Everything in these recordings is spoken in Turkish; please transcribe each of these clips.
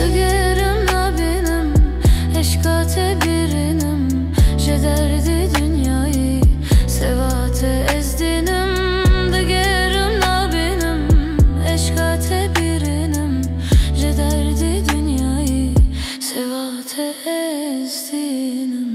Digerim nabinim, eşkate birinim, jederdi dünyayı, sevate ezdinim. Digerim nabinim, eşkate birinim, jederdi dünyayı, sevate ezdinim.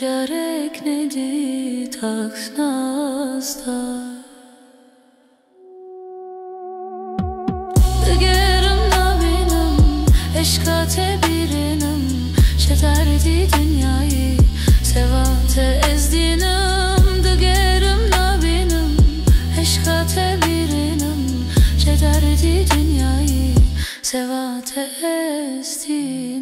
Jarek nedi taksnazda. Digerim nabinim, eşkate birinim, jederdi dünyayı, sevate ezdinim. Digerim nabinim, eşkate birinim, jederdi dünyayı, sevate ezdinim.